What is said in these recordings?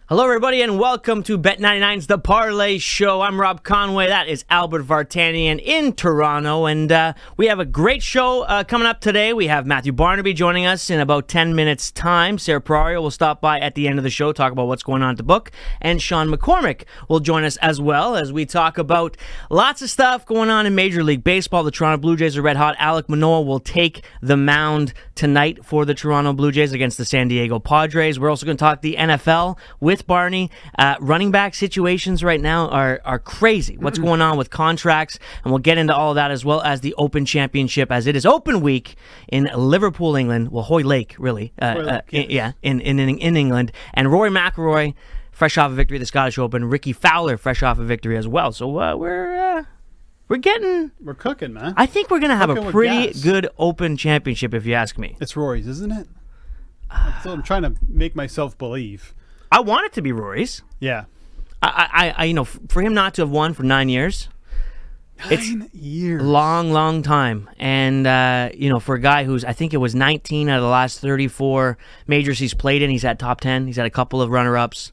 Hello, everybody, and welcome to Bet99's The Parleh Show. I'm Rob Conway. That is Albert Vartanian in Toronto, and we have a great show coming up today. We have Matthew Barnaby joining us in about 10 minutes' time. Sarah Parleh will stop by at the end of the show, talk about what's going on at the book, and Sean McCormick will join us as well as we talk about lots of stuff going on in Major League Baseball. The Toronto Blue Jays are red hot. Alek Manoah will take the mound tonight for the Toronto Blue Jays against the San Diego Padres. We're also going to talk the NFL with Barney. Running back situations right now are crazy. What's going on with contracts, and we'll get into all of that as well as the Open Championship, as it is Open Week in Liverpool, England. Well, Hoy Lake, really. In England. And Rory McIlroy, fresh off a victory at the Scottish Open. Ricky Fowler, fresh off a victory as well. So we're cooking, man. I think we're gonna have a pretty good Open Championship, if you ask me. It's Rory's, isn't it? I'm trying to make myself believe. I want it to be Rory's. Yeah. I for him not to have won for 9 years. 9 years. Long time. And, for a guy who's, I think it was 19 out of the last 34 majors he's played in, he's had top 10. He's had a couple of runner-ups.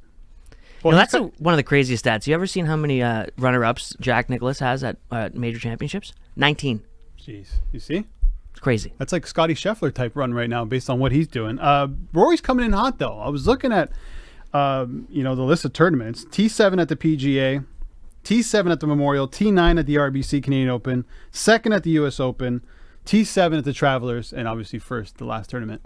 Well, that's one of the craziest stats. You ever seen how many runner-ups Jack Nicklaus has at major championships? 19. Jeez. You see? It's crazy. That's like Scotty Scheffler type run right now based on what he's doing. Rory's coming in hot, though. I was looking at, the list of tournaments. T7 at the PGA. T7 at the Memorial, T9 at the RBC Canadian Open, second at the US Open, T7 at the Travelers, and obviously first, the last tournament,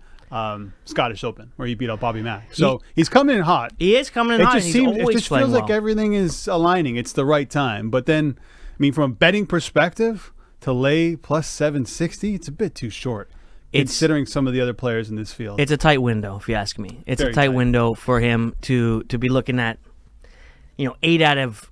Scottish Open, where he beat out Bobby Mack. So he's coming in hot. He is coming in hot. It just feels like everything is aligning. It's the right time. But then, from a betting perspective, to lay plus 760, it's a bit too short, considering some of the other players in this field. It's a tight window, if you ask me. It's Very a tight tight window for him to be looking at, 8 out of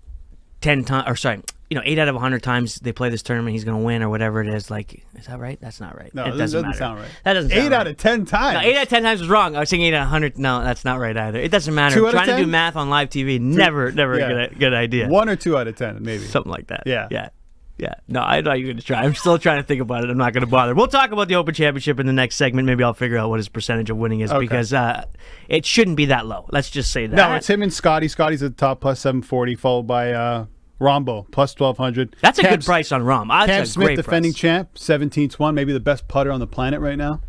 10 times, or sorry, 8 out of 100 times they play this tournament, he's going to win or whatever it is. Like, is that right? That's not right. No, it doesn't sound right. That doesn't sound 8 right. out of 10 times. No, 8 out of 10 times was wrong. I was saying 8 out of 100. No, that's not right either. It doesn't matter. 2 out of Trying 10? to do math on live TV, never a good idea. 1 or 2 out of 10, maybe. Something like that. Yeah. No, I know you're going to try. I'm still trying to think about it. I'm not going to bother. We'll talk about the Open Championship in the next segment. Maybe I'll figure out what his percentage of winning is, because it shouldn't be that low. Let's just say that. No, it's him and Scotty. Scotty's at the top, plus 740, followed by Rombo, plus 1,200. That's a good price on Rom. Cam Smith, defending champ, 17-1, maybe the best putter on the planet right now.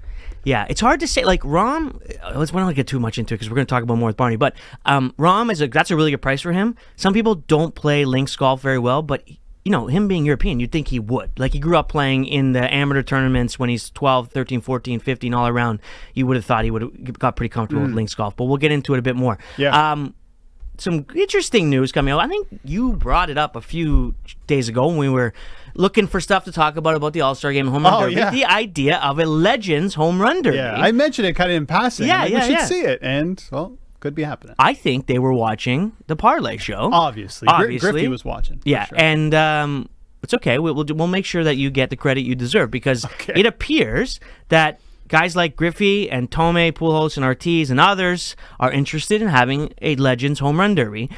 Yeah, it's hard to say. Like, Rom, we don't get too much into it because we're going to talk about more with Barney. But Rom, that's a really good price for him. Some people don't play links golf very well, but him being European, you'd think he would. Like, he grew up playing in the amateur tournaments when he's 12, 13, 14, 15, all around. You would have thought he would have got pretty comfortable with links golf, but we'll get into it a bit more. Yeah. Some interesting news coming out. I think you brought it up a few days ago when we were looking for stuff to talk about the All-Star Game home run derby. Yeah. The idea of a Legends home run derby. Yeah, I mentioned it kind of in passing. Yeah, we should see it, and, well, could be happening. I think they were watching the Parleh Show. Obviously. Griffey was watching. Yeah, sure. And it's okay. We'll make sure that you get the credit you deserve, because it appears that guys like Griffey and Tomei, Pujols, and Ortiz and others are interested in having a Legends home run derby.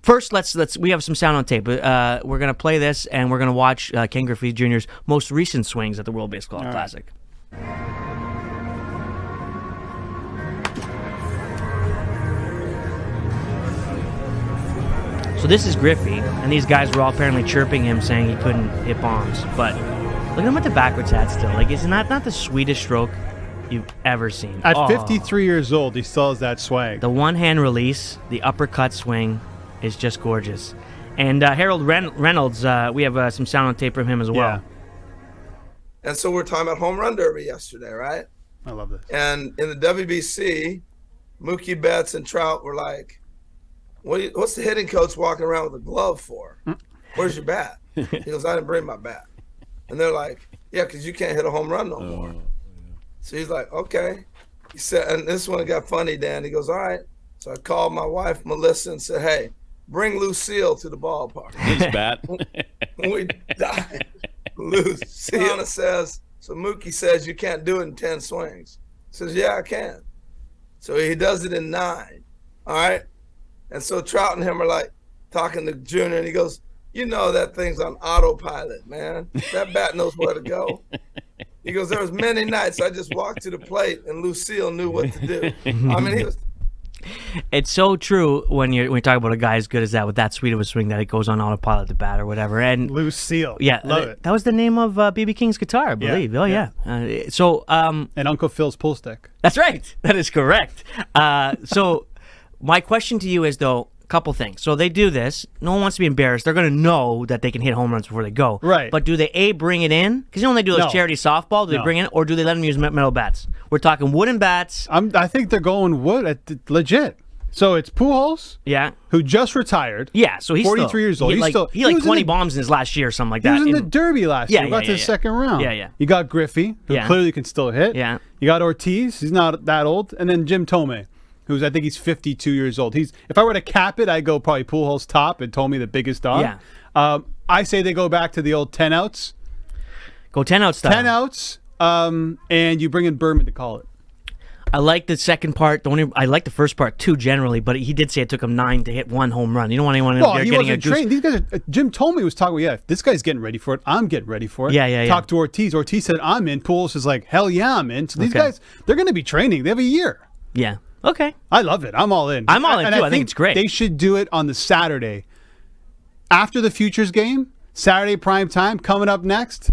First, we have some sound on tape. We're going to play this, and we're going to watch Ken Griffey Jr.'s most recent swings at the World Baseball Classic. So this is Griffey, and these guys were all apparently chirping him, saying he couldn't hit bombs. But look at him with the backwards hat still. Like, isn't that not the sweetest stroke you've ever seen? At 53 years old, he still has that swag. The one-hand release, the uppercut swing is just gorgeous. And Harold Reynolds, we have some sound on tape from him as well. Yeah. And so we're talking about home run derby yesterday, right? I love this. And in the WBC, Mookie Betts and Trout were like, what's the hitting coach walking around with a glove for? Where's your bat? He goes, I didn't bring my bat. And they're like, yeah, because you can't hit a home run no more. Yeah. So he's like, okay. He said, and this one got funny, Dan. He goes, all right. So I called my wife, Melissa, and said, hey, bring Lucille to the ballpark. His bat. We died. Luciana says, so Mookie says you can't do it in 10 swings. He says, yeah, I can. So he does it in 9. All right. And so Trout and him are like talking to Junior, and he goes, you know that thing's on autopilot, man. That bat knows where to go. He goes, there was many nights I just walked to the plate and Lucille knew what to do. I mean, It's so true when you talk about a guy as good as that with that sweet of a swing that it goes on autopilot at the bat or whatever. And Loose seal. yeah, Love it. That was the name of B.B. King's guitar, I believe. Yeah, Oh yeah. And Uncle Phil's pull stick. That's right. That is correct. So my question to you is, though, a couple things. So they do this. No one wants to be embarrassed. They're going to know that they can hit home runs before they go. Right. But do they, bring it in? Because when they do those No. charity softball, do they No. bring it in? Or do they let them use metal bats? We're talking wooden bats. I think they're going wood legit. So it's Pujols, Yeah. who just retired. Yeah, so he's 43 years old. He He had was in 20 the- bombs in his last year or something like He that. was in the Derby last year. Got to the second round. Yeah, yeah. You got Griffey, who Yeah. clearly can still hit. Yeah. You got Ortiz. He's not that old. And then Jim Thome, who's I think he's 52 years old. If I were to cap it, I'd go probably Pujols top and Thome the biggest dog. Yeah. I say they go back to the old 10 outs. Go 10 out style. 10 outs, and you bring in Berman to call it. I like the second part. I like the first part too, generally, but he did say it took him 9 to hit 1 home run. You don't want anyone Well, there he getting a wasn't juice. trained. These guys, Jim Thome was talking. Yeah, if this guy's getting ready for it, I'm getting ready for it. Yeah. Talked to Ortiz. Ortiz said, "I'm in." Pujols is like, "Hell yeah, I'm in." So these Okay. guys, they're going to be training. They have a year. Yeah. Okay. I love it. I'm all in. I'm all in, And too. I think it's great. They should do it on the Saturday after the Futures game. Saturday prime time coming up next.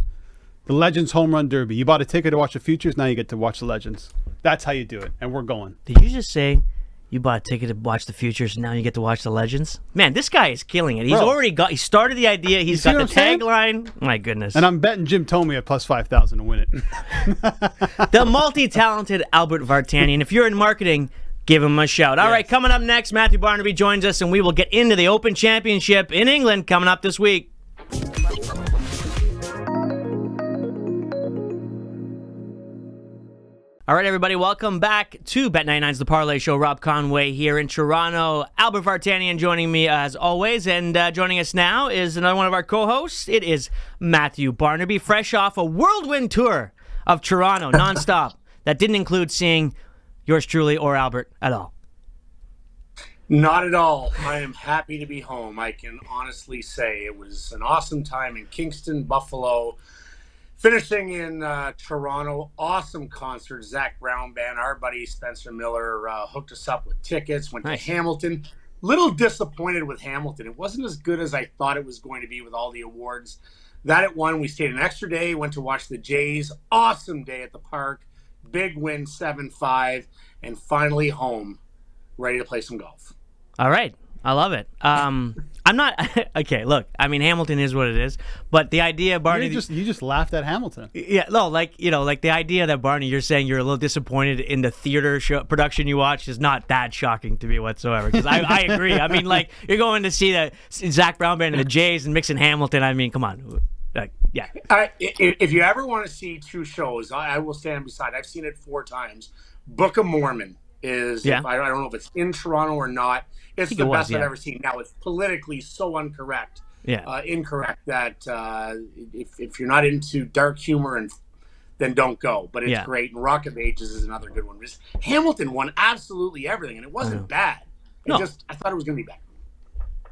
The Legends Home Run Derby. You bought a ticket to watch the Futures. Now you get to watch the Legends. That's how you do it. And we're going. Did you just say you bought a ticket to watch the Futures and now you get to watch the Legends? Man, this guy is killing it. He started the idea. He's see got the what I'm saying? tagline. My goodness. And I'm betting Jim Thome at plus 5,000 to win it. The multi-talented Albert Vartanian. If you're in marketing, give him a shout. All right, coming up next, Matthew Barnaby joins us, and we will get into the Open Championship in England coming up this week. All right, everybody, welcome back to Bet99's The Parleh Show. Rob Conway here in Toronto. Albert Vartanian joining me as always, and joining us now is another one of our co-hosts. It is Matthew Barnaby, fresh off a whirlwind tour of Toronto, nonstop. That didn't include seeing yours truly or Albert at all. Not at all. I am happy to be home. I can honestly say it was an awesome time in Kingston, Buffalo. Finishing in Toronto, awesome concert. Zach Brown Band, our buddy Spencer Miller hooked us up with tickets. Went Nice. to Hamilton. Little disappointed with Hamilton. It wasn't as good as I thought it was going to be with all the awards. That it won. We stayed an extra day. Went to watch the Jays. Awesome day at the park. Big win, 7-5, and finally home, ready to play some golf. All right. I love it. I'm not okay. Look, I mean, Hamilton is what it is, but the idea, Barney, You just laughed at Hamilton. yeah, no, like the idea that Barney, you're saying you're a little disappointed in the theater production you watched is not that shocking to me whatsoever. Because I agree. I mean, like you're going to see the Zach Brown Band and the Jays and mixing Hamilton. I mean, come on, yeah. If you ever want to see two shows, I will stand beside. I've seen it 4 times. Book of Mormon is. Yeah. I don't know if it's in Toronto or not. It's the best I've ever seen. Now it's politically so incorrect that if you're not into dark humor then don't go. But it's great. And Rock of Ages is another good one. Hamilton won absolutely everything, and it wasn't bad. I thought it was going to be bad.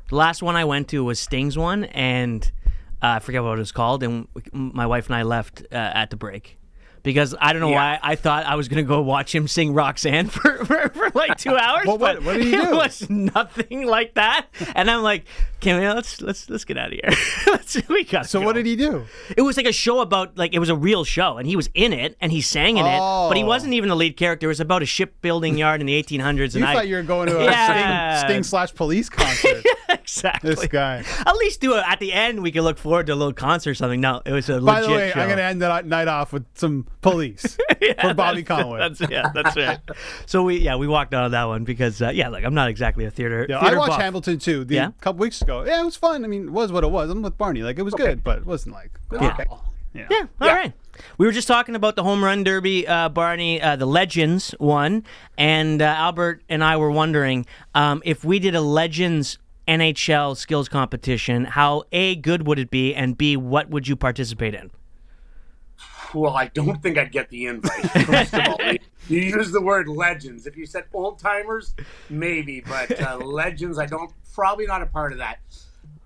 The last one I went to was Sting's one, and I forget what it was called, and my wife and I left at the break. Because I don't know why I thought I was going to go watch him sing Roxanne for like 2 hours. What did he do? It was nothing like that. And I'm like, let's get out of here. We got. So what did he do? It was like a show about it was a real show, and he was in it, and he sang in it, but he wasn't even the lead character. It was about a shipbuilding yard in the 1800s. You and thought you were going to a Sting/Police concert. Exactly. This guy. At least do it at the end. We could look forward to a little concert or something. No, it was a legit By the way, show. I'm going to end the night off with some Police for Bobby Conway. That's right. So we walked out of that one because I'm not exactly a theater. Yeah, theater I watched buff. Hamilton too. A couple weeks ago. Yeah, it was fun. I mean, it was what it was. I'm with Barney. Like it was good, but it wasn't like Yeah. All right. We were just talking about the home run derby, Barney. The Legends won, and Albert and I were wondering if we did a Legends NHL skills competition, how A, good would it be, and B, what would you participate in? Well, I don't think I'd get the invite. First of all, you use the word legends. If you said old timers, maybe, but legends, probably not a part of that.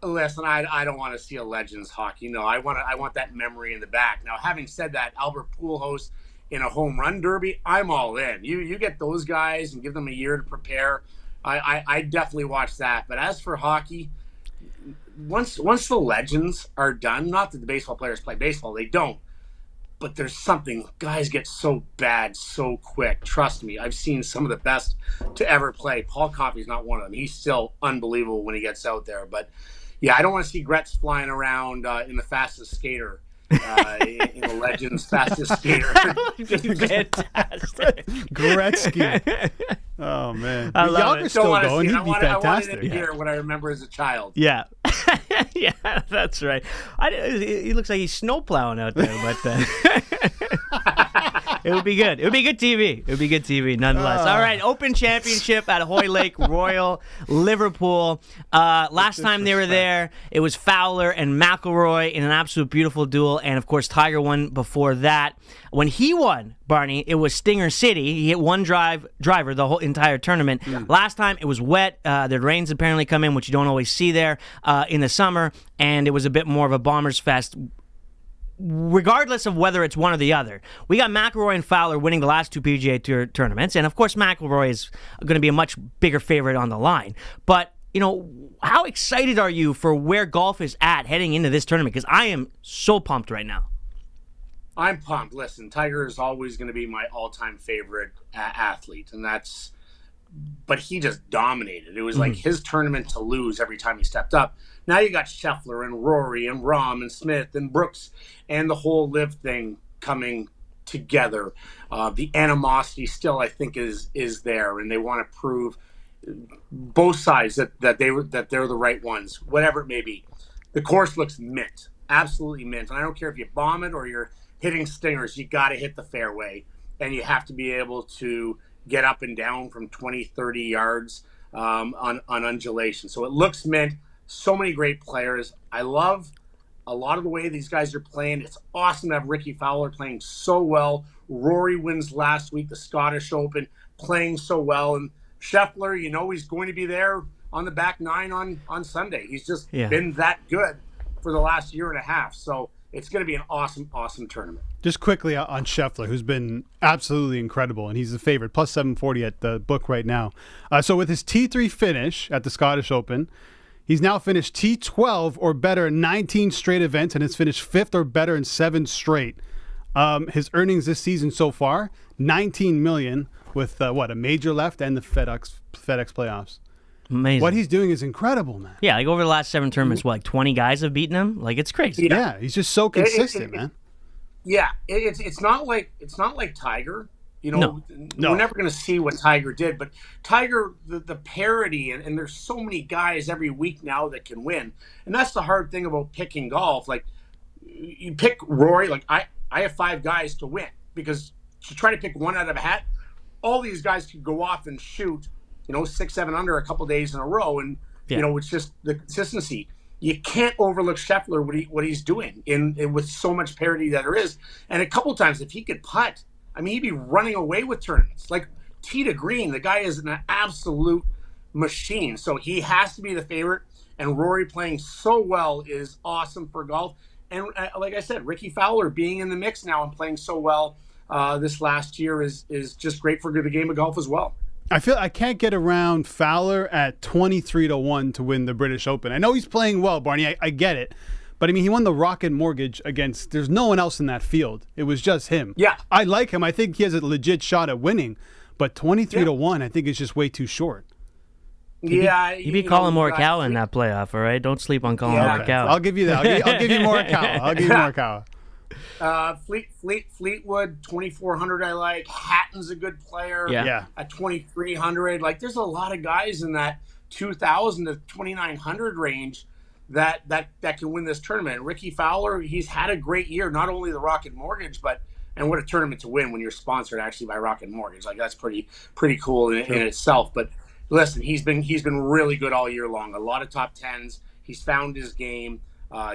Listen, I don't want to see a Legends hockey. No, I want that memory in the back. Now, having said that, Albert Pujols in a home run derby, I'm all in. You get those guys and give them a year to prepare. I definitely watch that. But as for hockey, once the legends are done, not that the baseball players play baseball, they don't. But there's something, guys get so bad so quick. Trust me, I've seen some of the best to ever play. Paul Coffey's not one of them. He's still unbelievable when he gets out there. But yeah, I don't want to see Gretz flying around in the fastest skater. In the Legends fastest skater. Fantastic. Gretzky. Oh man, I love it. Still going. He'd be fantastic. I wanted to hear what I remember as a child. Yeah. Yeah, that's right. He looks like he's snowplowing out there, but it would be good. It would be good TV. It would be good TV nonetheless. All right, Open Championship at Hoy Lake Royal, Liverpool. Last time they were there, it was Fowler and McIlroy in an absolute beautiful duel, and of course Tiger won before that. When he won, Barney, it was Stinger City. He hit one driver the whole entire tournament. Last time it was wet. The rains apparently come in, which you don't always see there in the summer, and it was a bit more of a bomber's fest. Regardless of whether it's one or the other, we got McIlroy and Fowler winning the last two PGA Tour tournaments, and of course McIlroy is going to be a much bigger favorite on the line. But how excited are you for where golf is at heading into this tournament? Because I am so pumped right now. I'm pumped. Listen, Tiger is always going to be my all-time favorite athlete, but he just dominated. It was like his tournament to lose every time he stepped up. Now you got Scheffler and Rory and Rahm and Smith and Brooks and the whole live thing coming together. The animosity still, I think, is there, and they want to prove both sides that they're the right ones, whatever it may be. The course looks mint, absolutely mint. And I don't care if you bomb it or you're hitting stingers, you got to hit the fairway, and you have to be able to get up and down from 20, 30 yards on undulation. So it looks mint. So many great players. I love a lot of the way these guys are playing. It's awesome to have Ricky Fowler playing so well. Rory wins last week, the Scottish Open, playing so well. And Scheffler, he's going to be there on the back nine on Sunday. He's just been that good for the last year and a half. So it's going to be an awesome, awesome tournament. Just quickly on Scheffler, who's been absolutely incredible, and he's the favorite, plus 740 at the book right now. So with his T3 finish at the Scottish Open, he's now finished T12 or better in 19 straight events, and has finished 5th or better in 7 straight. His earnings this season so far, $19 million with, a major left and the FedEx playoffs. Amazing. What he's doing is incredible, man. Yeah, like over the last 7 tournaments, like 20 guys have beaten him? Like, it's crazy. Yeah, he's just so consistent, man. Yeah, it's not like Tiger. No. We're never going to see what Tiger did, but Tiger, the parity, and there's so many guys every week now that can win, and that's the hard thing about picking golf. Like, you pick Rory, like I have 5 guys to win, because to try to pick one out of a hat, all these guys could go off and shoot, 6, 7 under a couple days in a row, and it's just the consistency. You can't overlook Scheffler what he's doing in with so much parity that there is, and a couple times if he could putt, he'd be running away with tournaments. Like tee to green, the guy is an absolute machine. So he has to be the favorite. And Rory playing so well is awesome for golf. And like I said, Ricky Fowler being in the mix now and playing so well this last year is just great for the game of golf as well. I feel I can't get around Fowler at 23-1 to win the British Open. I know he's playing well, Barney. I get it. But, he won the Rocket Mortgage against – there's no one else in that field. It was just him. Yeah. I like him. I think he has a legit shot at winning. But 23-1, I think is just way too short. He beat Colin Morikawa in that playoff, all right? Don't sleep on Colin Morikawa. I'll give you that. I'll give you Morikawa. I'll give you Morikawa. Fleetwood, 2,400 I like. Hatton's a good player. Yeah. At 2,300. Like, there's a lot of guys in that 2,000 to 2,900 range that can win this tournament. Ricky Fowler, he's had a great year, not only the Rocket Mortgage, and what a tournament to win when you're sponsored actually by Rocket Mortgage. Like, that's pretty cool in itself. But listen, he's been really good all year long. A lot of top tens. He's found his game.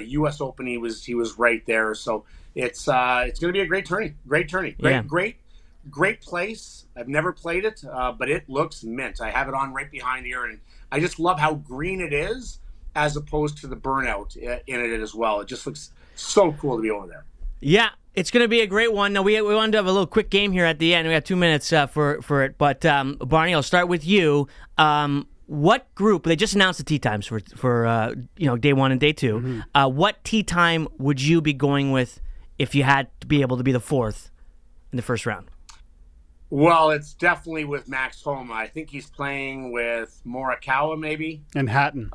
U.S. Open, he was right there. So it's going to be a great tourney. Great place. I've never played it, but it looks mint. I have it on right behind here, and I just love how green it is, as opposed to the burnout in it as well. It just looks so cool to be over there. Yeah, It's going to be a great one. Now, we wanted to have a little quick game here at the end. We got 2 minutes for it. But, Barney, I'll start with you. What group, they just announced the tee times for day one and day two. Mm-hmm. What tee time would you be going with if you had to be able to be the fourth in the first round? Well, it's definitely with Max Homa. I think he's playing with Morikawa, maybe. And Hatton.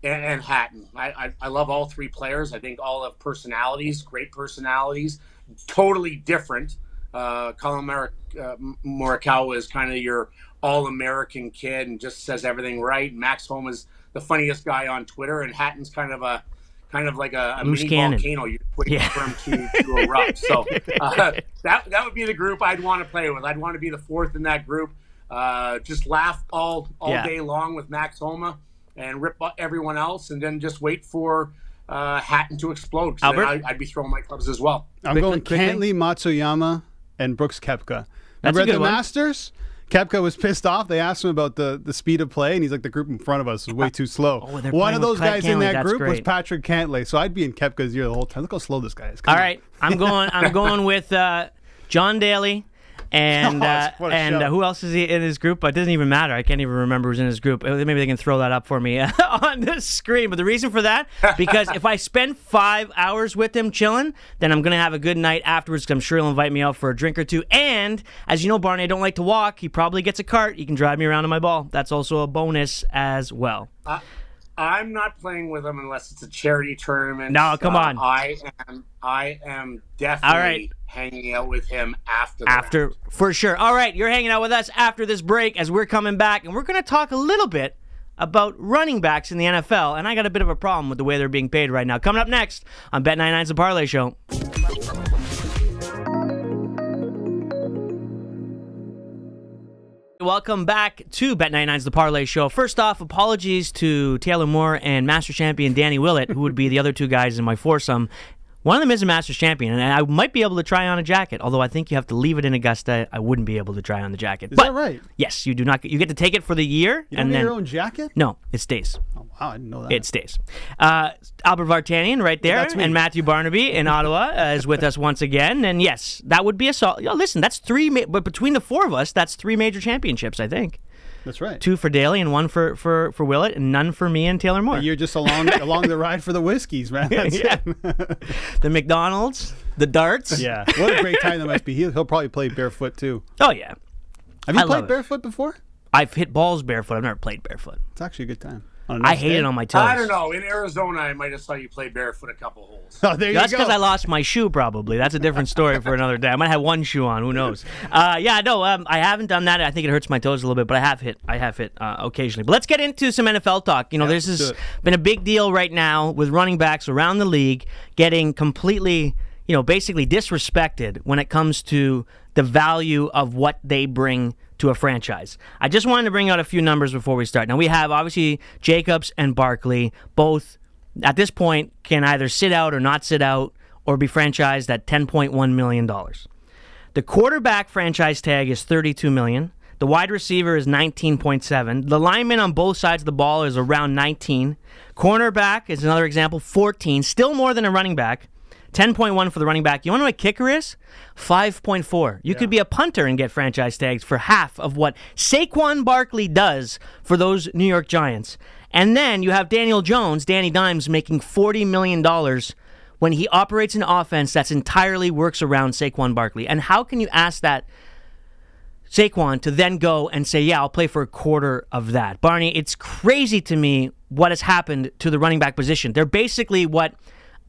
And Hatton. I love all three players. I think all have personalities, great personalities, totally different. Colin Morikawa is kind of your all-American kid and just says everything right. Max Homa is the funniest guy on Twitter, and Hatton's kind of like a mini volcano. You're waiting for him to erupt. So that would be the group I'd want to play with. I'd want to be the fourth in that group. Just laugh all day long with Max Homa and rip everyone else, and then just wait for Hatton to explode. Then I'd be throwing my clubs as well. I'm going Cantley, Matsuyama, and Brooks Koepka. Remember at the Masters? Koepka was pissed off. They asked him about the speed of play, and he's like, the group in front of us was way too slow. One of those guys in that group was Patrick Cantley. So I'd be in Koepka's ear the whole time. Look how slow this guy is. All right, I'm going with John Daly. And who else is he in his group? It doesn't even matter. I can't even remember who's in his group. Maybe they can throw that up for me on the screen. But the reason for that, because if I spend 5 hours with him chilling, then I'm going to have a good night afterwards, because I'm sure he'll invite me out for a drink or two. And, as you know, Barney, I don't like to walk. He probably gets a cart. He can drive me around on my ball. That's also a bonus as well. I'm not playing with him unless it's a charity tournament. No, come on. I am definitely hanging out with him after for sure. All right, you're hanging out with us after this break as we're coming back, and we're going to talk a little bit about running backs in the NFL, and I got a bit of a problem with the way they're being paid right now. Coming up next on Bet99's The Parleh Show. Welcome back to Bet99's The Parleh Show. First off, apologies to Taylor Moore and Master Champion Danny Willett, who would be the other two guys in my foursome. One of them is a Masters champion, and I might be able to try on a jacket, although I think you have to leave it in Augusta. I wouldn't be able to try on the jacket. Is that right? Yes, you do not. You get to take it for the year. You don't get your own jacket? No, it stays. Oh, wow, I didn't know that. It stays. Albert Vartanian right there, and Matthew Barnaby in Ottawa is with us once again. And yes, that would be a solid. Listen, that's three, but between the four of us, that's 3 major championships, I think. That's right. 2 for Daly and 1 for Willett, and none for me and Taylor Moore. You're just along the ride for the whiskeys, man. That's it. The McDonald's, the darts. Yeah. What a great time that must be. He'll probably play barefoot too. Oh yeah. Have you played barefoot before? I've hit balls barefoot. I've never played barefoot. It's actually a good time. I hate it on my toes. I don't know. In Arizona, I might have saw you play barefoot a couple holes. Oh, there you go. That's because I lost my shoe, probably. That's a different story for another day. I might have one shoe on. Who knows? I haven't done that. I think it hurts my toes a little bit, but I have hit occasionally. But let's get into some NFL talk. This has been a big deal right now with running backs around the league getting completely, basically disrespected when it comes to the value of what they bring to a franchise. I just wanted to bring out a few numbers before we start. Now, we have, obviously, Jacobs and Barkley. Both, at this point, can either sit out or not sit out or be franchised at $10.1 million. The quarterback franchise tag is $32 million. The wide receiver is $19.7. The lineman on both sides of the ball is around $19. Cornerback is another example, $14. Still more than a running back. 10.1 for the running back. You want to know what kicker is? 5.4. You could be a punter and get franchise tags for half of what Saquon Barkley does for those New York Giants. And then you have Daniel Jones, Danny Dimes, making $40 million when he operates an offense that's entirely works around Saquon Barkley. And how can you ask that Saquon to then go and say, yeah, I'll play for a quarter of that? Barney, it's crazy to me what has happened to the running back position. They're basically what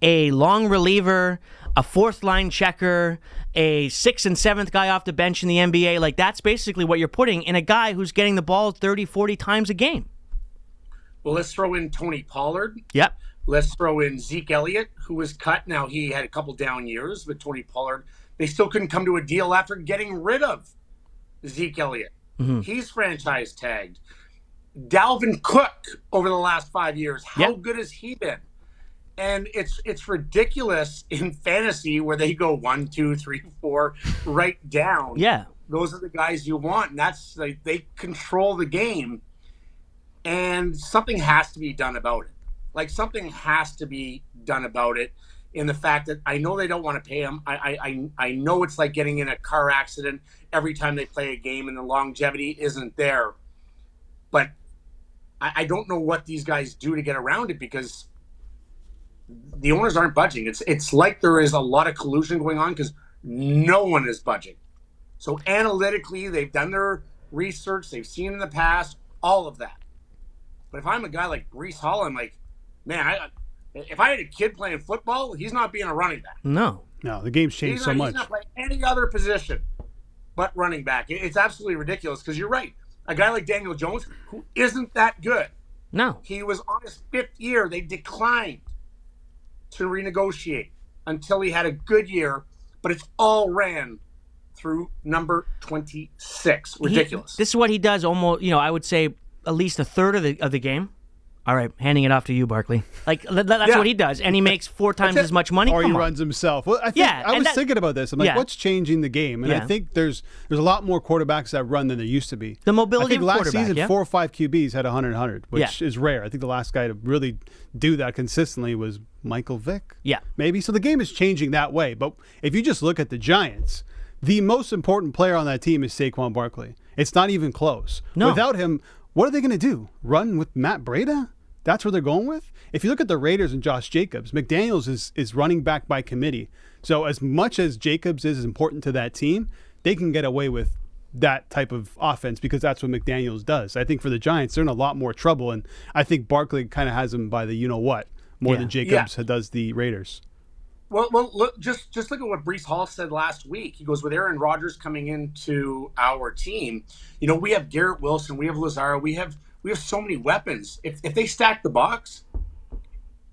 a long reliever, a fourth-line checker, a 6th and 7th guy off the bench in the NBA. Like, that's basically what you're putting in a guy who's getting the ball 30, 40 times a game. Well, let's throw in Tony Pollard. Yep. Let's throw in Zeke Elliott, who was cut. Now, he had a couple down years, but Tony Pollard, they still couldn't come to a deal after getting rid of Zeke Elliott. Mm-hmm. He's franchise tagged. Dalvin Cook over the last 5 years, how good has he been? And it's ridiculous in fantasy where they go 1, 2, 3, 4 right down. Yeah. Those are the guys you want. And that's like they control the game. And something has to be done about it. Like something has to be done about it. in the fact that I know they don't want to pay him. I know it's like getting in a car accident every time they play a game and the longevity isn't there. But I don't know what these guys do to get around it because the owners aren't budging. It's like there is a lot of collusion going on because no one is budging. So analytically, they've done their research. They've seen in the past, all of that. But if I'm a guy like Breece Hall, I'm like, man, if I had a kid playing football, he's not being a running back. No, the game's changed so much. He's not playing any other position but running back. It's absolutely ridiculous because you're right. A guy like Daniel Jones, who isn't that good. No. He was on his 5th year. They declined to renegotiate until he had a good year, but it's all ran through number 26. Ridiculous. This is what he does almost, I would say at least a third of the game. All right, handing it off to you, Barkley. That's what he does, and he makes 4 times as much money. Or he runs himself. Well, I was thinking about this. I'm like, what's changing the game? And I think there's a lot more quarterbacks that run than there used to be. The mobility of last season, 4 or 5 QBs had 100, which is rare. I think the last guy to really do that consistently was Michael Vick. Yeah. Maybe. So the game is changing that way. But if you just look at the Giants, the most important player on that team is Saquon Barkley. It's not even close. No. Without him, what are they going to do? Run with Matt Breida? That's what they're going with? If you look at the Raiders and Josh Jacobs, McDaniels is running back by committee. So as much as Jacobs is important to that team, they can get away with that type of offense because that's what McDaniels does. I think for the Giants, they're in a lot more trouble, and I think Barkley kind of has them by the you-know-what more than Jacobs does the Raiders. Well, look, just look at what Breece Hall said last week. He goes, with Aaron Rodgers coming into our team, we have Garrett Wilson, we have Lazaro, we have so many weapons. If they stack the box,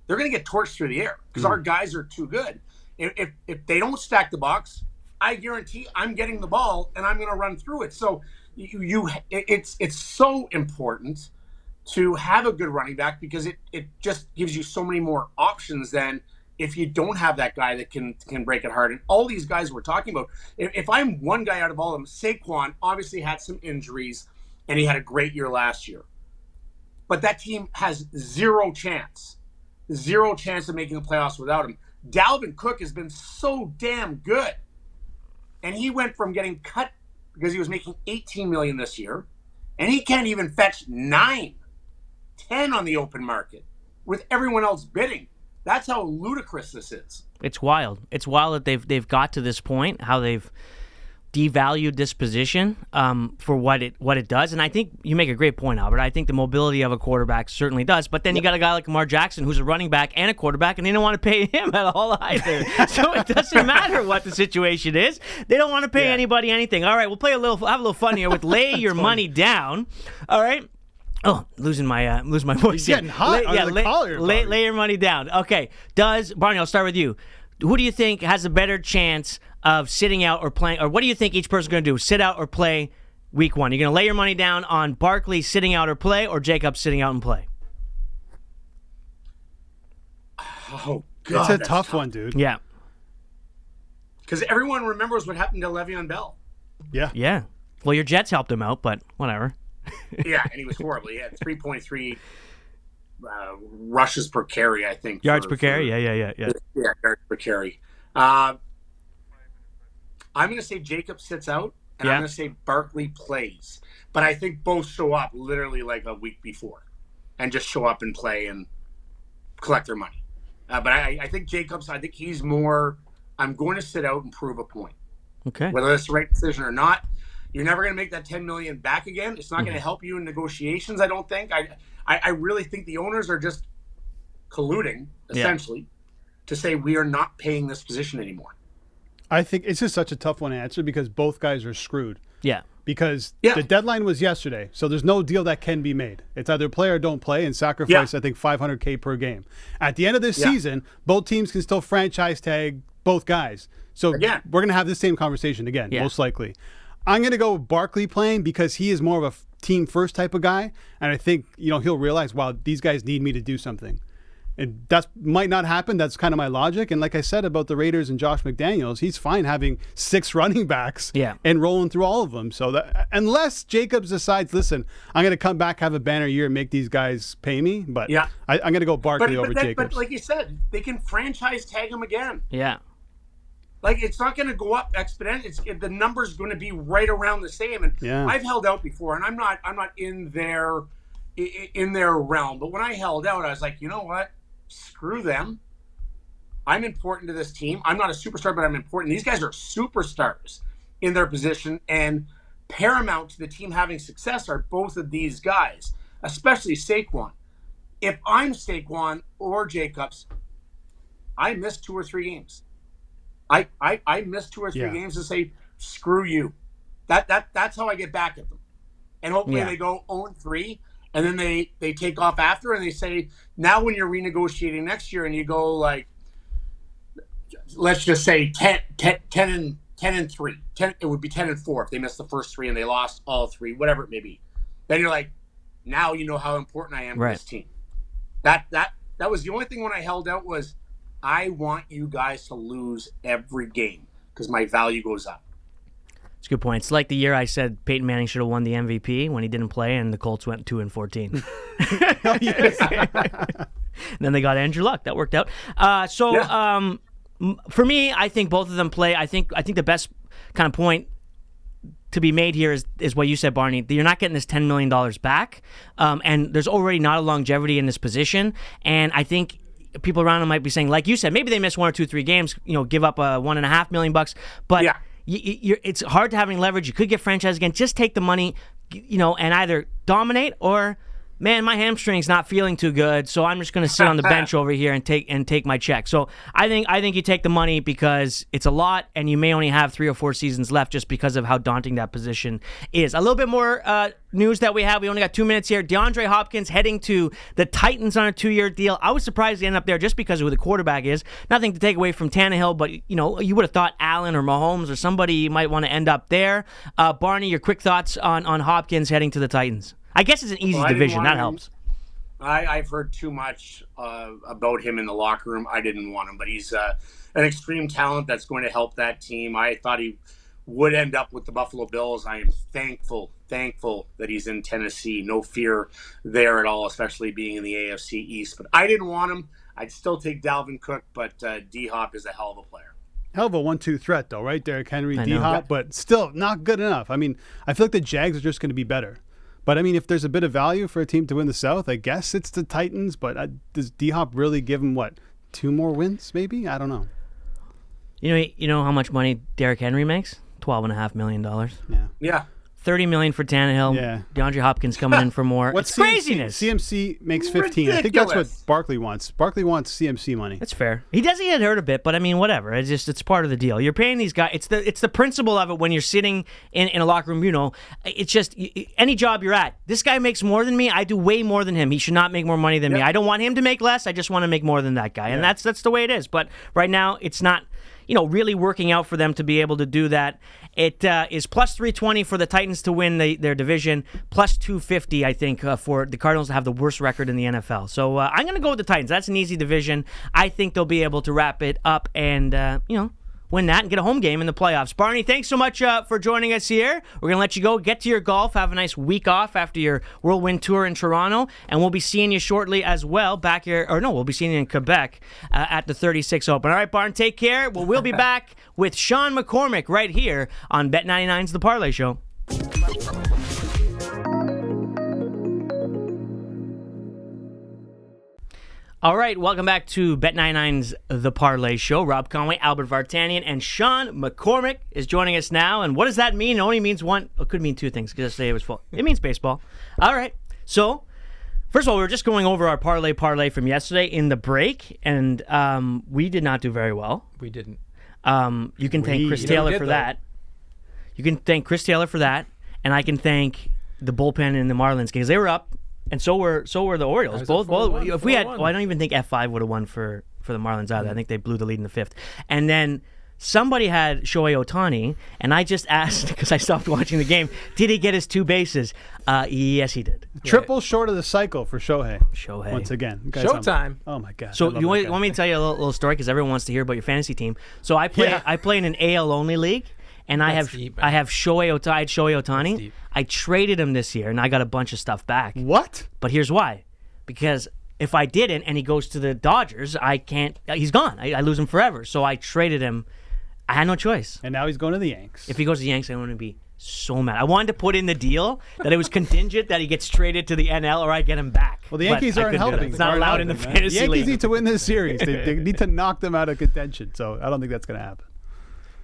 they're going to get torched through the air because our guys are too good. If they don't stack the box, I guarantee I'm getting the ball and I'm going to run through it. So it's so important to have a good running back because it just gives you so many more options than if you don't have that guy that can break it hard. And all these guys we're talking about, if I'm one guy out of all of them, Saquon obviously had some injuries and he had a great year last year. But that team has zero chance of making the playoffs without him. Dalvin Cook has been so damn good. And he went from getting cut because he was making $18 million this year, and he can't even fetch 9, 10 on the open market with everyone else bidding. That's how ludicrous this is. It's wild. It's wild that they've got to this point, how they've devalued this position for what it does. And I think you make a great point, Albert. I think the mobility of a quarterback certainly does. But then you got a guy like Lamar Jackson who's a running back and a quarterback, and they don't want to pay him at all either. So it doesn't matter what the situation is. They don't want to pay anybody anything. All right, we'll have a little fun here with lay your money down. All right. Oh, losing my voice. You're getting hot on the collar. Lay your money down. Okay. Barney, I'll start with you. Who do you think has a better chance of sitting out or playing, or what do you think each person's going to do? Sit out or play week 1? You're going to lay your money down on Barkley sitting out or play, or Jacobs sitting out and play? Oh, God. It's a tough one, dude. Yeah. Because everyone remembers what happened to Le'Veon Bell. Yeah. Yeah. Well, your Jets helped him out, but whatever. Yeah, and he was horrible. He had 3.3 rushes per carry, I think. Yards per carry? Yeah. Yeah, yards per carry. I'm going to say Jacob sits out, and I'm going to say Barkley plays. But I think both show up literally like a week before and just show up and play and collect their money. But I think Jacobs, he's more, I'm going to sit out and prove a point. Okay. Whether that's the right decision or not, you're never going to make that $10 million back again. It's not going to help you in negotiations, I don't think. I really think the owners are just colluding, essentially, to say we are not paying this position anymore. I think it's just such a tough one to answer because both guys are screwed. Yeah. Because the deadline was yesterday, so there's no deal that can be made. It's either play or don't play and sacrifice, I think, $500K per game. At the end of this season, both teams can still franchise tag both guys. So we're going to have the same conversation again, most likely. I'm going to go with Barkley playing because he is more of a team-first type of guy, and I think he'll realize, wow, these guys need me to do something. that might not happen. That's kind of my logic. And like I said about the Raiders and Josh McDaniels, he's fine having 6 running backs and rolling through all of them. So that unless Jacobs decides, listen, I'm going to come back, have a banner year, and make these guys pay me. But I'm going to go Barkley over Jacobs. But like you said, they can franchise tag him again. Yeah. Like, it's not going to go up exponentially. The number's going to be right around the same. And I've held out before, and I'm not in their realm. But when I held out, I was like, you know what? Screw them. I'm important to this team. I'm not a superstar, but I'm important. These guys are superstars in their position, and paramount to the team having success are both of these guys, especially Saquon. If I'm Saquon or Jacobs, I missed 2 or 3 games. I missed 2 or 3 games to say, screw you. That's how I get back at them. And hopefully they go 0-3, and then they take off after, and they say, now when you're renegotiating next year and you go like, let's just say 10-3. It would be 10-4 if they missed the first 3 and they lost all 3, whatever it may be. Then you're like, now you know how important I am to this team. That was the only thing when I held out was, I want you guys to lose every game because my value goes up. It's a good point. It's like the year I said Peyton Manning should have won the MVP when he didn't play, and the Colts went 2-14. And then they got Andrew Luck. That worked out. For me, I think both of them play. I think the best kind of point to be made here is what you said, Barney. You're not getting this $10 million back, and there's already not a longevity in this position. And I think people around him might be saying, like you said, maybe they miss 1 or 2, 3 games, give up $1.5 million, but it's hard to have any leverage. You could get franchised again. Just take the money, and either dominate or, man, my hamstring's not feeling too good, so I'm just going to sit on the bench over here and take my check. So I think you take the money because it's a lot, and you may only have 3 or 4 seasons left just because of how daunting that position is. A little bit more news that we have. We only got 2 minutes here. DeAndre Hopkins heading to the Titans on a 2-year deal. I was surprised he ended up there just because of who the quarterback is. Nothing to take away from Tannehill, but you would have thought Allen or Mahomes or somebody you might want to end up there. Barney, your quick thoughts on Hopkins heading to the Titans? I guess it's an easy division. That helps. I've heard too much about him in the locker room. I didn't want him, but he's an extreme talent that's going to help that team. I thought he would end up with the Buffalo Bills. I am thankful that he's in Tennessee. No fear there at all, especially being in the AFC East. But I didn't want him. I'd still take Dalvin Cook, but D-Hop is a hell of a player. Hell of a 1-2 threat, though, right? Derrick Henry, D-Hop, but still not good enough. I mean, I feel like the Jags are just going to be better. But, I mean, if there's a bit of value for a team to win the South, I guess it's the Titans. But does D-Hop really give him, 2 more wins maybe? I don't know. You know how much money Derrick Henry makes? $12.5 million. Yeah. $30 million for Tannehill. Yeah. DeAndre Hopkins coming in for more. It's craziness. CMC makes 15. Ridiculous. I think that's what Barkley wants. Barkley wants CMC money. That's fair. He does get hurt a bit, but I mean, whatever. It's part of the deal. You're paying these guys. It's the principle of it when you're sitting in a locker room. It's just any job you're at. This guy makes more than me. I do way more than him. He should not make more money than me. I don't want him to make less. I just want to make more than that guy, and that's the way it is. But right now, it's not. Really working out for them to be able to do that. It is plus 320 for the Titans to win their division, plus 250, I think, for the Cardinals to have the worst record in the NFL. So I'm going to go with the Titans. That's an easy division. I think they'll be able to wrap it up and, win that and get a home game in the playoffs. Barney, thanks so much for joining us here. We're going to let you go. Get to your golf. Have a nice week off after your whirlwind tour in Toronto. And we'll be seeing you shortly as well back here. Or no, we'll be seeing you in Quebec at the 36 Open. All right, Barn, take care. We'll be back with Sean McCormick right here on Bet99's The Parleh Show. All right, welcome back to Bet99's The Parleh Show. Rob Conway, Albert Vartanian, and Sean McCormick is joining us now. And what does that mean? It only means one. It could mean 2 things because yesterday it was full. It means baseball. All right. So, first of all, we were just going over our parlay from yesterday in the break, and we did not do very well. We didn't. You can thank Chris Taylor for that. You can thank Chris Taylor for that, and I can thank the bullpen in the Marlins because they were up. And so were the Orioles. Both. If we had, I don't even think F5 would have won for the Marlins either. I think they blew the lead in the 5th. And then somebody had Shohei Ohtani, and I just asked, because I stopped watching the game, did he get his 2 bases? Yes, he did. Triple short of the cycle for Shohei. Once again. Showtime. Oh, my God. So you want me to tell you a little story, because everyone wants to hear about your fantasy team. So I play in an AL-only league, and I have Shohei Ohtani. I traded him this year, and I got a bunch of stuff back. What? But here's why. Because if I didn't, and he goes to the Dodgers, I can't. He's gone. I lose him forever. So I traded him. I had no choice. And now he's going to the Yanks. If he goes to the Yanks, I'm going to be so mad. I wanted to put in the deal that it was contingent that he gets traded to the NL or I get him back. Well, the Yankees aren't helping. It's not allowed in the fantasy league. The Yankees league. need to win this series. They need to knock them out of contention. So I don't think that's going to happen.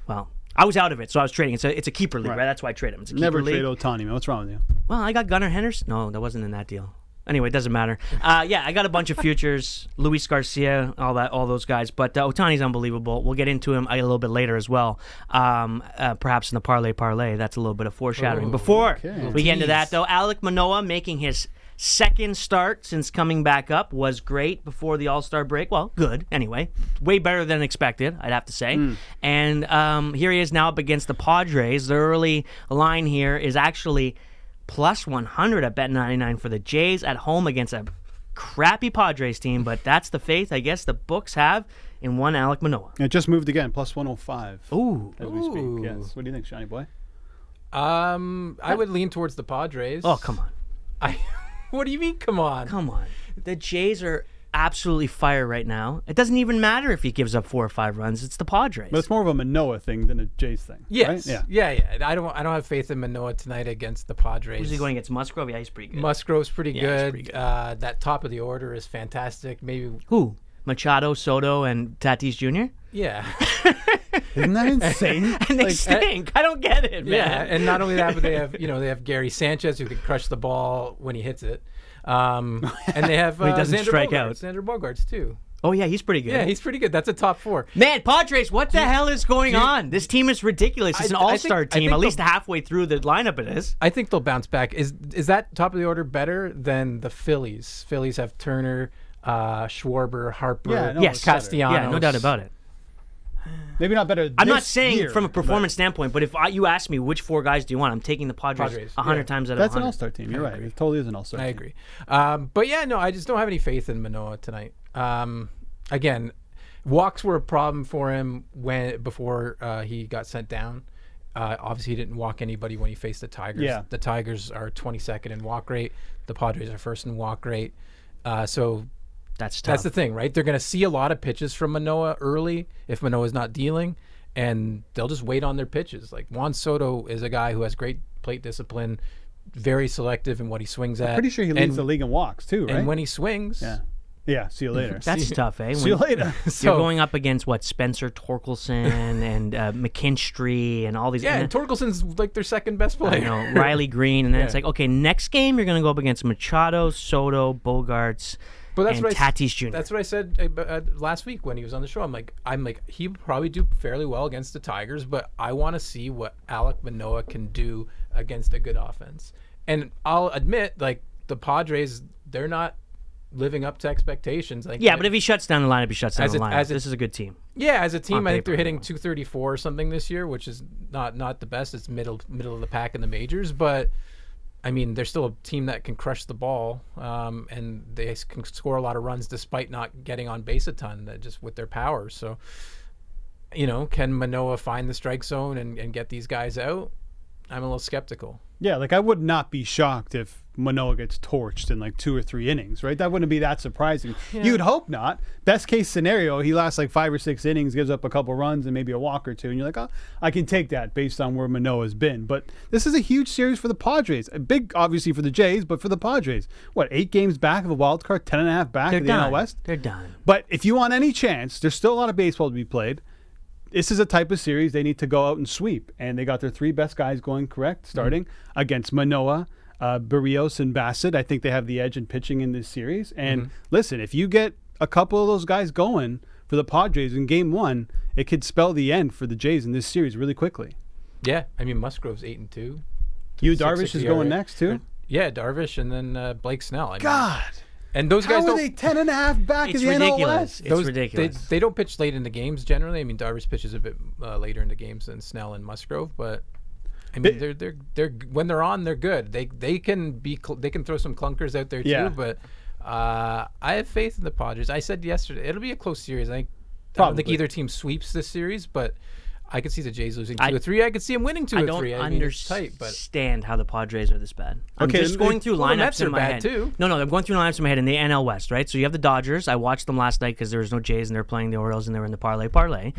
Well, I was out of it, so I was trading. It's a keeper league, right? That's why I trade him. It's a keeper league. Never trade Ohtani, man. What's wrong with you? Well, I got Gunnar Henderson. No, that wasn't in that deal. Anyway, it doesn't matter. Yeah, I got a bunch of futures, Luis Garcia, all those guys. But Ohtani's unbelievable. We'll get into him a little bit later as well. Perhaps in the parlay. That's a little bit of foreshadowing. Before we get into that, though, Alek Manoah making his second start since coming back up was great before the All-Star break. Well, good anyway. Way better than expected, I'd have to say. And here he is now up against the Padres. The early line here is actually plus 100 at Bet99 for the Jays at home against a crappy Padres team, but that's the faith I guess the books have in one Alek Manoah. It just moved again, plus 105. Ooh. As we speak, yes. What do you think, Shiny Boy? I would lean towards the Padres. Oh, come on. What do you mean, come on? Come on. The Jays are absolutely fire right now. It doesn't even matter if he gives up 4 or 5 runs. It's the Padres. But it's more of a Manoah thing than a Jays thing. Yes. Right? Yeah. I don't have faith in Manoah tonight against the Padres. Who's he going against? Musgrove? Yeah, he's pretty good. Musgrove's pretty good. He's pretty good. That top of the order is fantastic. Maybe who? Machado, Soto, and Tatis Jr.? Yeah. Isn't that insane? And they stink. I don't get it, man. Yeah, and not only that, but they have Gary Sanchez who can crush the ball when he hits it. And they have he doesn't strike out. Xander Bogaerts too. Oh yeah, he's pretty good. Yeah, he's pretty good. That's a top 4. Man, Padres, what the hell is going on? This team is ridiculous. It's an all-star team. At least halfway through the lineup it is. I think they'll bounce back. Is that top of the order better than the Phillies? Phillies have Turner, Schwarber, Harper, Castellanos. Yeah, no doubt about it. Maybe not better. I'm not saying from a performance standpoint, but if you ask me which 4 guys do you want, I'm taking the Padres 100 times out of 100. That's an all-star team. You're right. It totally is an all-star team. I agree. But yeah, no, I just don't have any faith in Manoah tonight. Again, walks were a problem for him before he got sent down. Obviously, he didn't walk anybody when he faced the Tigers. Yeah. The Tigers are 22nd in walk rate. The Padres are first in walk rate. So that's tough. That's the thing, right? They're going to see a lot of pitches from Manoah early if Manoah's not dealing, and they'll just wait on their pitches. Like Juan Soto is a guy who has great plate discipline, very selective in what he swings at. I'm pretty sure he leads the league in walks too, right? And when he swings, yeah, see you later. That's tough, eh? See you later. You're going up against Spencer Torkelson and McKinstry and all these. Yeah, and Torkelson's like their second best player. I know, Riley Green, and then it's like, okay, next game you're going to go up against Machado, Soto, Bogaerts. But that's and Tatis Jr. That's what I said last week when he was on the show. I'm like, he would probably do fairly well against the Tigers, but I want to see what Alek Manoah can do against a good offense. And I'll admit, like the Padres, they're not living up to expectations. Like, but if he shuts down the lineup, he shuts down the lineup. This is a good team. Yeah, as a team, I think they're hitting 234 or something this year, which is not the best. It's middle of the pack in the majors, but. I mean, they're still a team that can crush the ball, and they can score a lot of runs despite not getting on base a ton, just with their power. So, can Manoah find the strike zone and get these guys out? I'm a little skeptical. Yeah, like I would not be shocked if Manoah gets torched in like 2 or 3 innings, right? That wouldn't be that surprising. Yeah. You'd hope not. Best case scenario, he lasts like 5 or 6 innings, gives up a couple runs and maybe a walk or 2, and you're like, oh, I can take that based on where Manoah's been. But this is a huge series for the Padres. Big, obviously, for the Jays, but for the Padres. 8 games back of a wild card, 10.5 back of the NL West? They're done. But if you want any chance, there's still a lot of baseball to be played. This is a type of series they need to go out and sweep. And they got their 3 best guys going starting against Manoah, Barrios, and Bassett. I think they have the edge in pitching in this series. And listen, if you get a couple of those guys going for the Padres in game 1, it could spell the end for the Jays in this series really quickly. Yeah, I mean, Musgrove's 8-2. Darvish is going next, too? Yeah, Darvish and then Blake Snell. God! And those guys How are they 10.5 back in the NL West? It's ridiculous. They don't pitch late in the games generally. I mean, Darvish pitches a bit later in the games than Snell and Musgrove, but I mean, they're when they're on, they're good. They can throw some clunkers out there too. But I have faith in the Padres. I said yesterday it'll be a close series. I don't think either team sweeps this series, but I could see the Jays losing 2-3. I could see them winning 2-3. I don't understand how the Padres are this bad. I'm just going through lineups in my head. Too. No, I'm going through lineups in my head in the NL West, right? So you have the Dodgers. I watched them last night because there was no Jays and they're playing the Orioles and they were in the Parleh.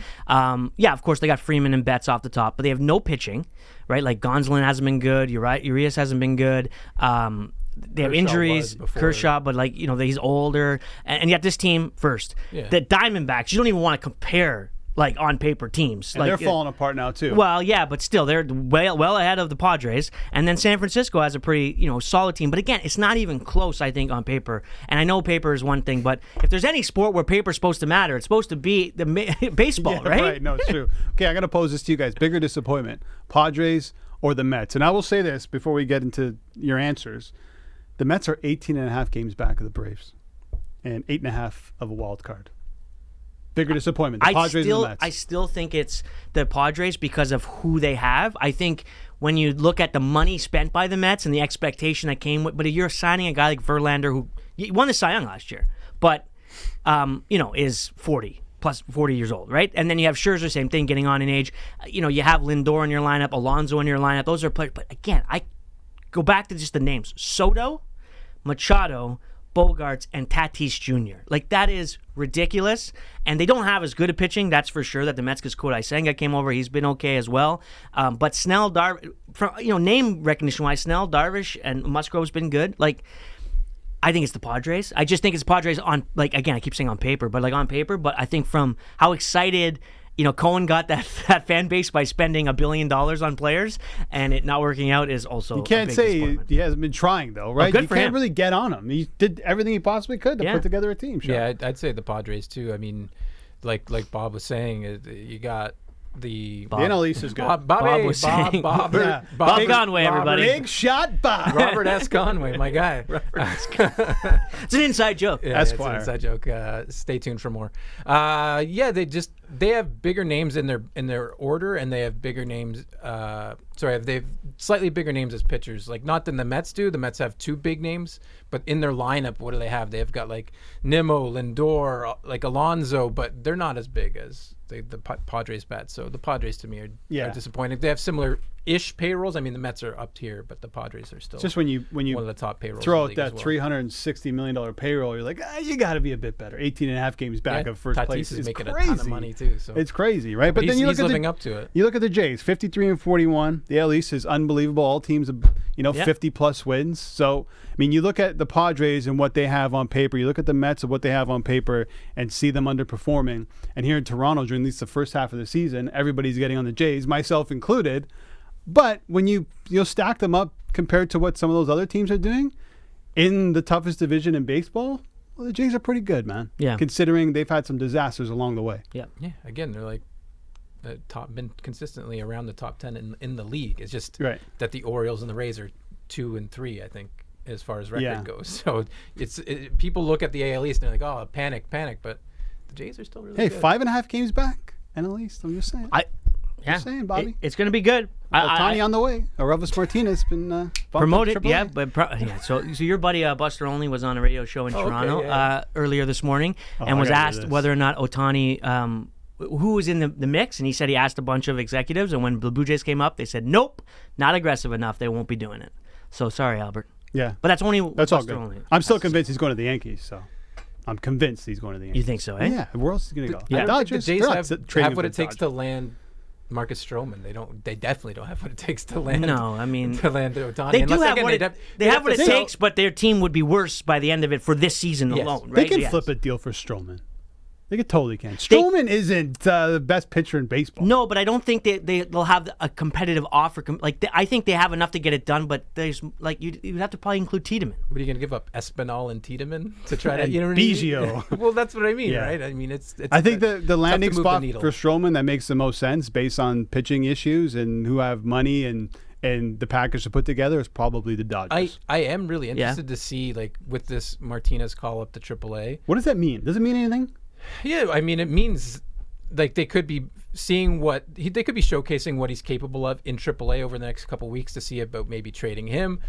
Yeah, of course they got Freeman and Betts off the top, but they have no pitching, right? Like Gonsolin hasn't been good. You're right. Urias hasn't been good. They have injuries, Kershaw, but he's older, and yet this team first. Yeah. The Diamondbacks, you don't even want to compare. Like on paper teams, and they're falling apart now too. Well, yeah, but still they're well ahead of the Padres, and then San Francisco has a pretty solid team. But again, it's not even close, I think, on paper. And I know paper is one thing, but if there's any sport where paper's supposed to matter, it's supposed to be the baseball, right? Right. No, it's true. Okay, I'm gonna pose this to you guys: bigger disappointment, Padres or the Mets? And I will say this before we get into your answers: the Mets are 18.5 games back of the Braves, and 8.5 of a wild card. Bigger disappointment, the Padres and the Mets. I still think it's the Padres because of who they have. I think when you look at the money spent by the Mets and the expectation that came with, but if you're signing a guy like Verlander who won the Cy Young last year, but is 40 years old, right? And then you have Scherzer, same thing, getting on in age. You have Lindor in your lineup, Alonso in your lineup. Those are players. But again, I go back to just the names: Soto, Machado, Bogarts, and Tatis Jr. Like, that is ridiculous. And they don't have as good a pitching, that's for sure, that the Mets, because Kodai Senga came over. He's been okay as well. But Snell, name recognition-wise, Snell, Darvish, and Musgrove's been good. Like, I think it's the Padres. I just think it's Padres on, like, again, I keep saying on paper, but on paper. But I think from how excited Cohen got that fan base by spending $1 billion on players, and it not working out is also. You can't say he hasn't been trying though, right? Good you for can't him. Really get on him. He did everything he possibly could to put together a team. Sean. Yeah, I'd say the Padres too. I mean, like Bob was saying, you got the NL East is good. Bob Conway, everybody. Big shot, Bob. Robert S. Conway, my guy. It's an inside joke. Yeah, it's an inside joke. Stay tuned for more. They have bigger names in their order, and they have bigger names. They have slightly bigger names as pitchers. Like, not than the Mets do. The Mets have two big names, but in their lineup, what do they have? They've got like Nimmo, Lindor, like Alonso, but they're not as big as the Padres bat. So the Padres to me are disappointing. They have similar-ish payrolls. I mean, the Mets are up here, but the Padres are still just when you one of the top payrolls. Throw out that $360 million payroll, you're like, you got to be a bit better. 18.5 games back of first place is making crazy. A ton of money too. So it's crazy, right? But then he's living up to it. You look at the Jays, 53-41. The AL East is unbelievable. All teams, 50 plus wins. So I mean, you look at the Padres and what they have on paper. You look at the Mets and what they have on paper, and see them underperforming. And here in Toronto, during at least the first half of the season, everybody's getting on the Jays, myself included. But when you stack them up compared to what some of those other teams are doing in the toughest division in baseball, well, the Jays are pretty good, man. Yeah. Considering they've had some disasters along the way. Yeah. Yeah. Again, they're like been consistently around the top 10 in the league. It's just that the Orioles and the Rays are 2 and 3, I think, as far as record goes. So people look at the AL East and they're like, oh, panic, but the Jays are still really good. 5.5 games back NL East. I'm just saying. Just saying, Bobby. It's going to be good. Ohtani on the way. Arelis Martinez been promoted. Yeah, but so your buddy Buster Olney was on a radio show in Toronto earlier this morning and was asked whether or not Ohtani, who was in the mix, and he said he asked a bunch of executives, and when the Blue Jays came up, they said, nope, not aggressive enough. They won't be doing it. So sorry, Albert. Yeah. But that's all good. Only. I'm still convinced he's going to the Yankees, so. I'm convinced he's going to the Yankees. You think so, eh? Yeah. Where else is he going to go? Yeah. Dodgers, the Jays have what it takes to land Marcus Stroman. They definitely don't have what it takes to land. No, I mean to land Ohtani. They do have what it takes, but their team would be worse by the end of it for this season alone. Right? They can flip a deal for Stroman. They totally can. Stroman isn't the best pitcher in baseball. No, but I don't think they'll have a competitive offer. I think they have enough to get it done, but there's you'd have to probably include Tiedemann. What are you going to give up, Espinal and Tiedemann to try to Biggio? Well, that's what I mean, right? I mean, it's I think the landing spot for Stroman that makes the most sense based on pitching issues and who have money and and the package to put together is probably the Dodgers. I am really interested to see, like, with this Martinez call up to AAA. What does that mean? Does it mean anything? Yeah, I mean, it means like they could be seeing they could be showcasing what he's capable of in AAA over the next couple of weeks to see about maybe trading him.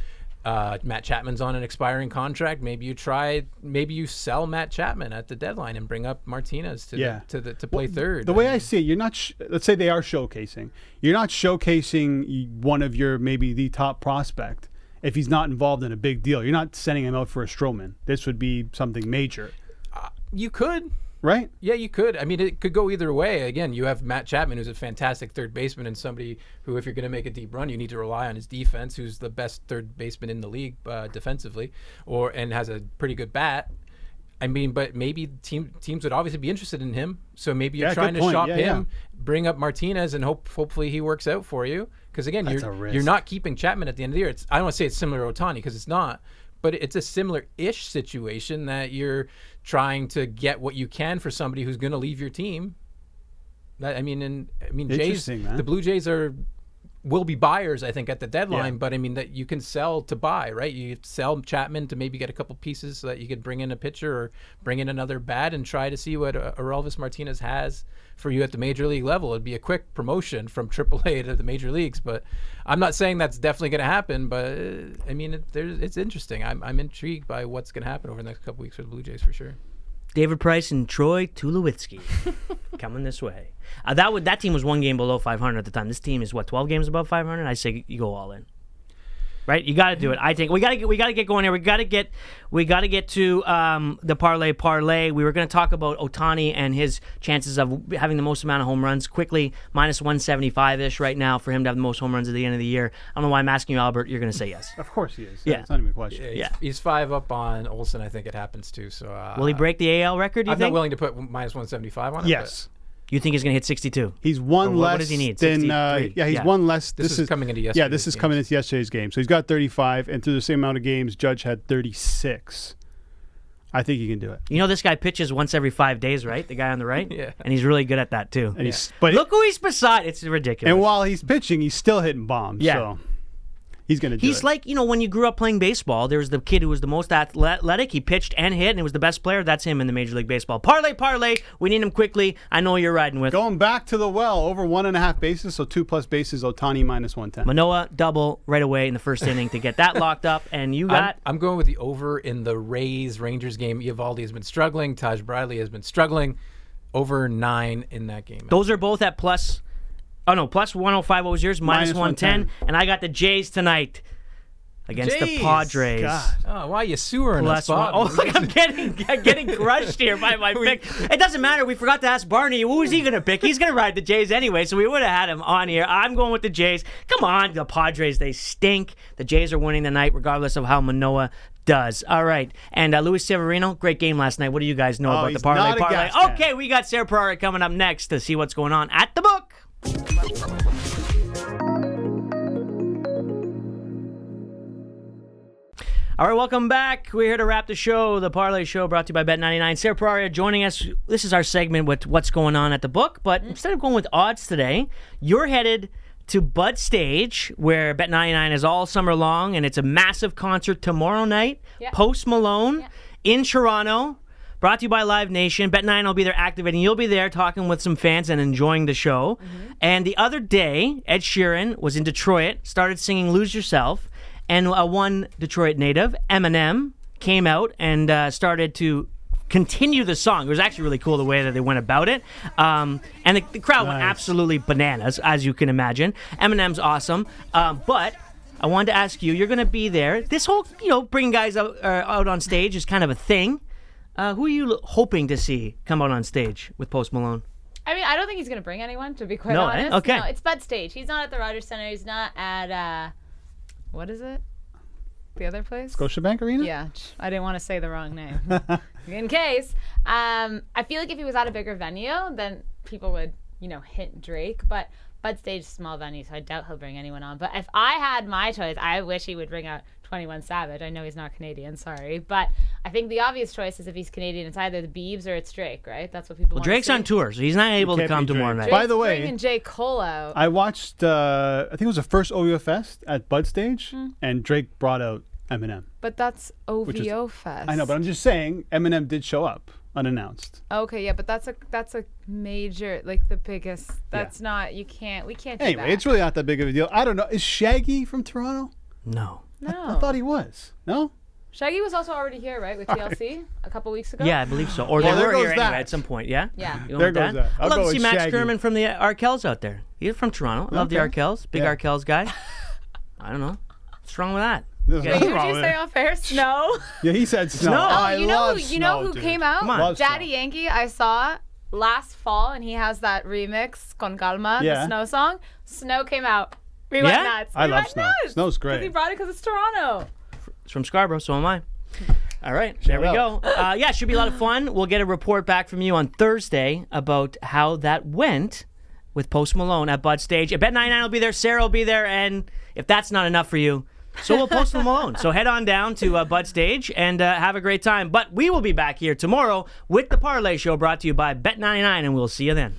Matt Chapman's on an expiring contract. Maybe you sell Matt Chapman at the deadline and bring up Martinez to play third. The way I see it, you're not. Let's say they are showcasing. You're not showcasing one of your maybe the top prospect if he's not involved in a big deal. You're not sending him out for a Stroman. This would be something major. You could. Right? Yeah, you could. I mean, it could go either way. Again, you have Matt Chapman, who's a fantastic third baseman and somebody who, if you're going to make a deep run, you need to rely on his defense, who's the best third baseman in the league defensively, and has a pretty good bat. I mean, but maybe teams would obviously be interested in him. So maybe you're trying to shop him, bring up Martinez, and hopefully he works out for you. Because again, you're not keeping Chapman at the end of the year. I don't want to say it's similar to Ohtani because it's not. But it's a similar-ish situation that you're trying to get what you can for somebody who's going to leave your team. Jays, the Blue Jays will be buyers, I think, at the deadline. Yeah. But I mean that you can sell to buy, right? You sell Chapman to maybe get a couple pieces so that you could bring in a pitcher or bring in another bat and try to see what Aurelvis Martinez has for you at the major league level. It'd be a quick promotion from AAA to the major leagues, but I'm not saying that's definitely going to happen. But I mean, it's interesting. I'm intrigued by what's going to happen over the next couple weeks for the Blue Jays for sure. David Price and Troy Tulowitzki coming this way. That team was one game below 500 at the time. This team is 12 games above 500. I say you go all in. Right, you got to do it. I think we got to get going here. We got to get to the parlay. We were going to talk about Ohtani and his chances of having the most amount of home runs quickly, minus 175-ish right now for him to have the most home runs at the end of the year. I don't know why I'm asking you, Albert. You're going to say yes. Of course he is. Yeah, it's not even a question. He's 5 up on Olsen. I think it happens too. So will he break the AL record? I'm not willing to put minus 175 on it. Yes. You think he's going to hit 62? He's one less. What does he need? Than, he's one less. This is coming into yesterday's this is coming into yesterday's game. So he's got 35, and through the same amount of games, Judge had 36. I think he can do it. You know, this guy pitches once every 5 days, right? The guy on the right? Yeah. And he's really good at that, too. But look who he's beside. It's ridiculous. And while he's pitching, he's still hitting bombs. Yeah. So he's going to do it. He's like, when you grew up playing baseball, there was the kid who was the most athletic. He pitched and hit, and he was the best player. That's him in the Major League Baseball. Parlay. We need him quickly. I know you're riding with. Going back to the well, over 1.5 bases, so 2+ bases, Ohtani minus 110. Manoah double right away in the first inning to get that locked up. And you got? I'm going with the over in the Rangers game. Eovaldi has been struggling. Taj Bradley has been struggling. Over 9 in that game. Those are both at plus 105. What was yours? Minus 110. And I got the Jays tonight against the Padres. God. Oh, why are you sewering us, Bob? Oh, look, I'm getting crushed here by my pick. It doesn't matter. We forgot to ask Barney. Who is he going to pick? He's going to ride the Jays anyway, so we would have had him on here. I'm going with the Jays. Come on, the Padres, they stink. The Jays are winning tonight, regardless of how Manoah does. All right. And Luis Severino, great game last night. What do you guys know about the parlay? Okay, we got Sarah Parleh coming up next to see what's going on at the book. All right, welcome back. We're here to wrap the show, the Parlay Show, brought to you by Bet99. Sarah Parleh joining us. This is our segment with what's going on at the book, but instead of going with odds today, you're headed to Bud Stage, where Bet99 is all summer long, and it's a massive concert tomorrow night. Yep. Post Malone in Toronto. Brought to you by Live Nation. Bet9 will be there activating. You'll be there talking with some fans and enjoying the show. Mm-hmm. And the other day, Ed Sheeran was in Detroit, started singing Lose Yourself, and one Detroit native, Eminem, came out and started to continue the song. It was actually really cool the way that they went about it. And the crowd went absolutely bananas, as you can imagine. Eminem's awesome. But I wanted to ask you, you're going to be there. This whole, bringing guys out on stage is kind of a thing. Who are you hoping to see come out on stage with Post Malone? I mean, I don't think he's going to bring anyone, to be quite honest. Okay. No, it's Bud Stage. He's not at the Rogers Center. He's not at, what is it? The other place? Scotiabank Arena? Yeah. I didn't want to say the wrong name. In case. I feel like if he was at a bigger venue, then people would, hint Drake. But Bud Stage is a small venue, so I doubt he'll bring anyone on. But if I had my choice, I wish he would bring out 21 Savage. I know he's not Canadian, sorry. But I think the obvious choice is if he's Canadian, it's either the Biebs or it's Drake, right? That's what people want Drake's to see. on tour, so he's not able to come tomorrow night. By the way, bringing J. Cole out. I watched, I think it was the first OVO Fest at Bud Stage, and Drake brought out Eminem. But that's OVO Fest. I know, but I'm just saying Eminem did show up unannounced. Okay, yeah, but that's a major, like the biggest. That's not, we can't do that. Anyway, it's really not that big of a deal. I don't know. Is Shaggy from Toronto? No. No. I thought he was. No? Shaggy was also already here, right, with TLC a couple weeks ago? Yeah, I believe so. Or they there were goes here anyway that. at some point, yeah? Yeah. You There want goes that. I'll I'd love go to see with Max Shaggy. Sherman from the Arkells out there. He's from Toronto. I love the Okay. Arkells. Big Yeah. Arkells guy. I don't know. What's wrong with that? There's Wait, nothing who wrong did you with say it. off air? Snow? Yeah, he said snow. Snow. I you love know snow, who dude. came out? Come on. Love Daddy snow. Yankee, I saw last fall, and he has that remix, Con Calma, Yeah. the Snow song. Snow came out. We went Yeah? nuts. I We love went Snow. nuts. Snow's 'Cause great. he brought it because it's Toronto. It's from Scarborough, so am I. All right, there we go. Yeah, it should be a lot of fun. We'll get a report back from you on Thursday about how that went with Post Malone at Bud Stage. Bet 99 will be there, Sarah will be there, and if that's not enough for you, so will Post Malone. So head on down to Bud Stage and have a great time. But we will be back here tomorrow with the Parleh Show, brought to you by Bet 99, and we'll see you then.